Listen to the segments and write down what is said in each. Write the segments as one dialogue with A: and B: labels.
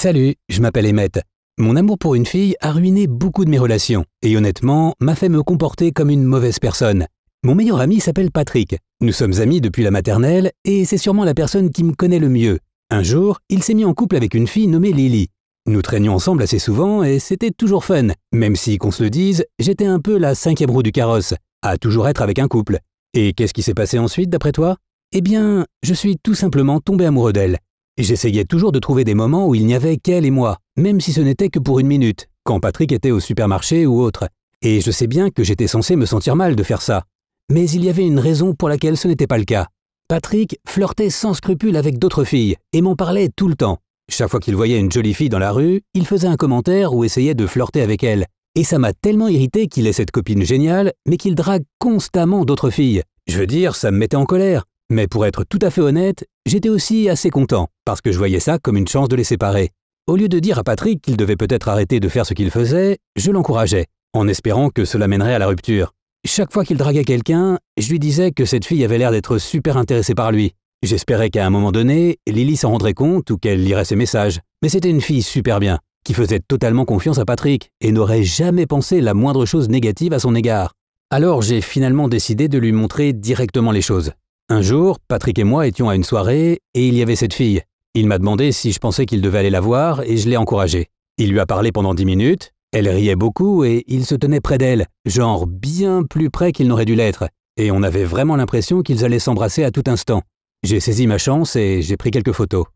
A: Salut, je m'appelle Emmett. Mon amour pour une fille a ruiné beaucoup de mes relations et honnêtement m'a fait me comporter comme une mauvaise personne. Mon meilleur ami s'appelle Patrick. Nous sommes amis depuis la maternelle et c'est sûrement la personne qui me connaît le mieux. Un jour, il s'est mis en couple avec une fille nommée Lily. Nous traînions ensemble assez souvent et c'était toujours fun, même si, qu'on se le dise, j'étais un peu la cinquième roue du carrosse, à toujours être avec un couple. Et qu'est-ce qui s'est passé ensuite d'après toi? Eh bien, je suis tout simplement tombé amoureux d'elle. J'essayais toujours de trouver des moments où il n'y avait qu'elle et moi, même si ce n'était que pour une minute, quand Patrick était au supermarché ou autre. Et je sais bien que j'étais censé me sentir mal de faire ça. Mais il y avait une raison pour laquelle ce n'était pas le cas. Patrick flirtait sans scrupule avec d'autres filles et m'en parlait tout le temps. Chaque fois qu'il voyait une jolie fille dans la rue, il faisait un commentaire ou essayait de flirter avec elle. Et ça m'a tellement irrité qu'il ait cette copine géniale, mais qu'il drague constamment d'autres filles. Je veux dire, ça me mettait en colère. Mais pour être tout à fait honnête, j'étais aussi assez content, parce que je voyais ça comme une chance de les séparer. Au lieu de dire à Patrick qu'il devait peut-être arrêter de faire ce qu'il faisait, je l'encourageais, en espérant que cela mènerait à la rupture. Chaque fois qu'il draguait quelqu'un, je lui disais que cette fille avait l'air d'être super intéressée par lui. J'espérais qu'à un moment donné, Lily s'en rendrait compte ou qu'elle lirait ses messages. Mais c'était une fille super bien, qui faisait totalement confiance à Patrick et n'aurait jamais pensé la moindre chose négative à son égard. Alors j'ai finalement décidé de lui montrer directement les choses. Un jour, Patrick et moi étions à une soirée et il y avait cette fille. Il m'a demandé si je pensais qu'il devait aller la voir et je l'ai encouragé. Il lui a parlé pendant 10 minutes, elle riait beaucoup et il se tenait près d'elle, genre bien plus près qu'il n'aurait dû l'être. Et on avait vraiment l'impression qu'ils allaient s'embrasser à tout instant. J'ai saisi ma chance et j'ai pris quelques photos.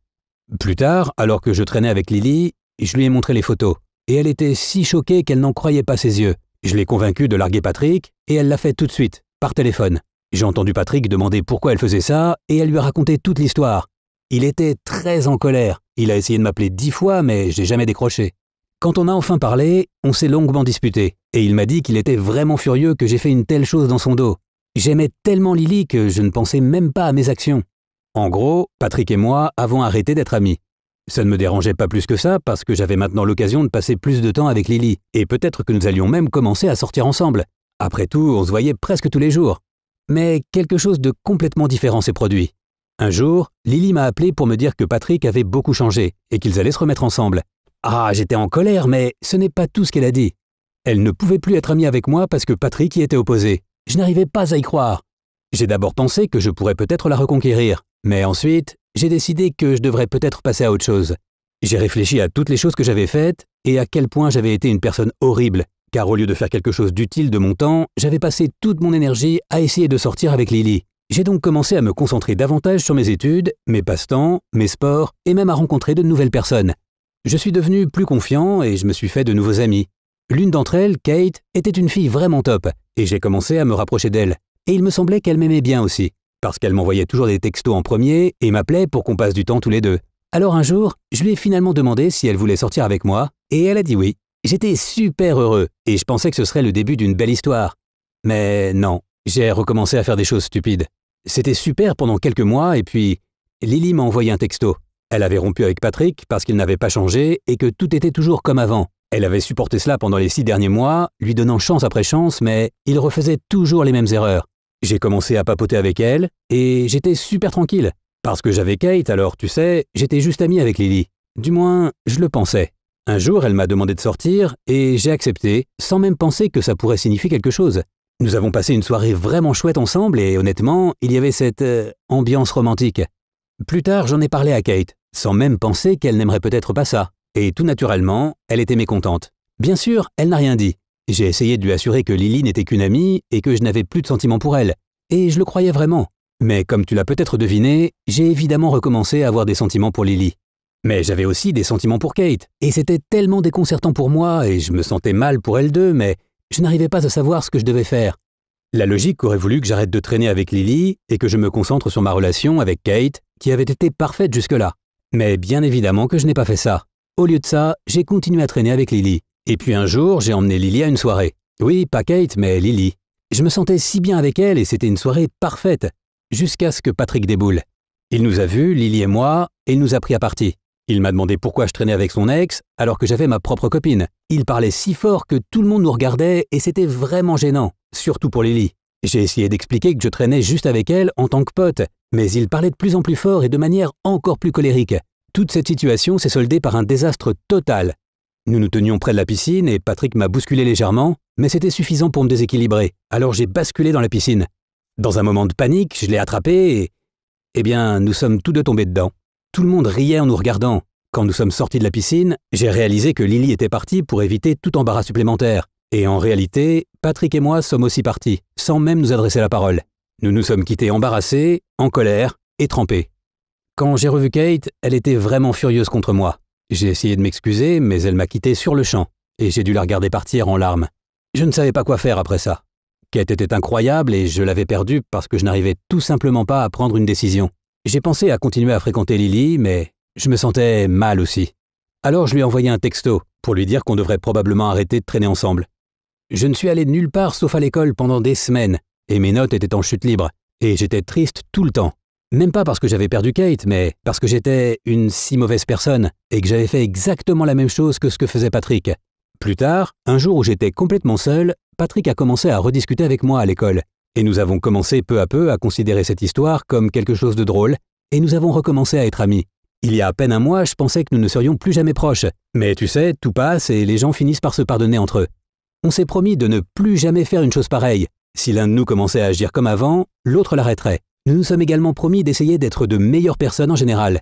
A: Plus tard, alors que je traînais avec Lily, je lui ai montré les photos. Et elle était si choquée qu'elle n'en croyait pas ses yeux. Je l'ai convaincue de larguer Patrick et elle l'a fait tout de suite, par téléphone. J'ai entendu Patrick demander pourquoi elle faisait ça et elle lui a raconté toute l'histoire. Il était très en colère. Il a essayé de m'appeler 10 fois mais j'ai jamais décroché. Quand on a enfin parlé, on s'est longuement disputé et il m'a dit qu'il était vraiment furieux que j'ai fait une telle chose dans son dos. J'aimais tellement Lily que je ne pensais même pas à mes actions. En gros, Patrick et moi avons arrêté d'être amis. Ça ne me dérangeait pas plus que ça parce que j'avais maintenant l'occasion de passer plus de temps avec Lily et peut-être que nous allions même commencer à sortir ensemble. Après tout, on se voyait presque tous les jours. Mais quelque chose de complètement différent s'est produit. Un jour, Lily m'a appelé pour me dire que Patrick avait beaucoup changé et qu'ils allaient se remettre ensemble. Ah, j'étais en colère, mais ce n'est pas tout ce qu'elle a dit. Elle ne pouvait plus être amie avec moi parce que Patrick y était opposé. Je n'arrivais pas à y croire. J'ai d'abord pensé que je pourrais peut-être la reconquérir, mais ensuite, j'ai décidé que je devrais peut-être passer à autre chose. J'ai réfléchi à toutes les choses que j'avais faites et à quel point j'avais été une personne horrible. Car au lieu de faire quelque chose d'utile de mon temps, j'avais passé toute mon énergie à essayer de sortir avec Lily. J'ai donc commencé à me concentrer davantage sur mes études, mes passe-temps, mes sports et même à rencontrer de nouvelles personnes. Je suis devenu plus confiant et je me suis fait de nouveaux amis. L'une d'entre elles, Kate, était une fille vraiment top et j'ai commencé à me rapprocher d'elle. Et il me semblait qu'elle m'aimait bien aussi, parce qu'elle m'envoyait toujours des textos en premier et m'appelait pour qu'on passe du temps tous les deux. Alors un jour, je lui ai finalement demandé si elle voulait sortir avec moi et elle a dit oui. J'étais super heureux et je pensais que ce serait le début d'une belle histoire. Mais non, j'ai recommencé à faire des choses stupides. C'était super pendant quelques mois et puis Lily m'a envoyé un texto. Elle avait rompu avec Patrick parce qu'il n'avait pas changé et que tout était toujours comme avant. Elle avait supporté cela pendant les 6 derniers mois, lui donnant chance après chance, mais il refaisait toujours les mêmes erreurs. J'ai commencé à papoter avec elle et j'étais super tranquille. Parce que j'avais Kate, alors tu sais, j'étais juste ami avec Lily. Du moins, je le pensais. Un jour, elle m'a demandé de sortir et j'ai accepté, sans même penser que ça pourrait signifier quelque chose. Nous avons passé une soirée vraiment chouette ensemble et honnêtement, il y avait cette ambiance romantique. Plus tard, j'en ai parlé à Kate, sans même penser qu'elle n'aimerait peut-être pas ça. Et tout naturellement, elle était mécontente. Bien sûr, elle n'a rien dit. J'ai essayé de lui assurer que Lily n'était qu'une amie et que je n'avais plus de sentiments pour elle. Et je le croyais vraiment. Mais comme tu l'as peut-être deviné, j'ai évidemment recommencé à avoir des sentiments pour Lily. Mais j'avais aussi des sentiments pour Kate, et c'était tellement déconcertant pour moi, et je me sentais mal pour elles deux, mais je n'arrivais pas à savoir ce que je devais faire. La logique aurait voulu que j'arrête de traîner avec Lily et que je me concentre sur ma relation avec Kate, qui avait été parfaite jusque-là. Mais bien évidemment que je n'ai pas fait ça. Au lieu de ça, j'ai continué à traîner avec Lily. Et puis un jour, j'ai emmené Lily à une soirée. Oui, pas Kate, mais Lily. Je me sentais si bien avec elle et c'était une soirée parfaite, jusqu'à ce que Patrick déboule. Il nous a vus, Lily et moi, et il nous a pris à partie. Il m'a demandé pourquoi je traînais avec son ex, alors que j'avais ma propre copine. Il parlait si fort que tout le monde nous regardait et c'était vraiment gênant, surtout pour Lily. J'ai essayé d'expliquer que je traînais juste avec elle en tant que pote, mais il parlait de plus en plus fort et de manière encore plus colérique. Toute cette situation s'est soldée par un désastre total. Nous nous tenions près de la piscine et Patrick m'a bousculé légèrement, mais c'était suffisant pour me déséquilibrer, alors j'ai basculé dans la piscine. Dans un moment de panique, je l'ai attrapé et... Eh bien, nous sommes tous deux tombés dedans. Tout le monde riait en nous regardant. Quand nous sommes sortis de la piscine, j'ai réalisé que Lily était partie pour éviter tout embarras supplémentaire. Et en réalité, Patrick et moi sommes aussi partis, sans même nous adresser la parole. Nous nous sommes quittés embarrassés, en colère et trempés. Quand j'ai revu Kate, elle était vraiment furieuse contre moi. J'ai essayé de m'excuser, mais elle m'a quitté sur le champ, et j'ai dû la regarder partir en larmes. Je ne savais pas quoi faire après ça. Kate était incroyable et je l'avais perdue parce que je n'arrivais tout simplement pas à prendre une décision. J'ai pensé à continuer à fréquenter Lily, mais je me sentais mal aussi. Alors je lui ai envoyé un texto pour lui dire qu'on devrait probablement arrêter de traîner ensemble. Je ne suis allé nulle part sauf à l'école pendant des semaines, et mes notes étaient en chute libre, et j'étais triste tout le temps. Même pas parce que j'avais perdu Kate, mais parce que j'étais une si mauvaise personne, et que j'avais fait exactement la même chose que ce que faisait Patrick. Plus tard, un jour où j'étais complètement seul, Patrick a commencé à rediscuter avec moi à l'école, et nous avons commencé peu à peu à considérer cette histoire comme quelque chose de drôle, et nous avons recommencé à être amis. Il y a à peine un mois, je pensais que nous ne serions plus jamais proches, mais tu sais, tout passe et les gens finissent par se pardonner entre eux. On s'est promis de ne plus jamais faire une chose pareille. Si l'un de nous commençait à agir comme avant, l'autre l'arrêterait. Nous nous sommes également promis d'essayer d'être de meilleures personnes en général.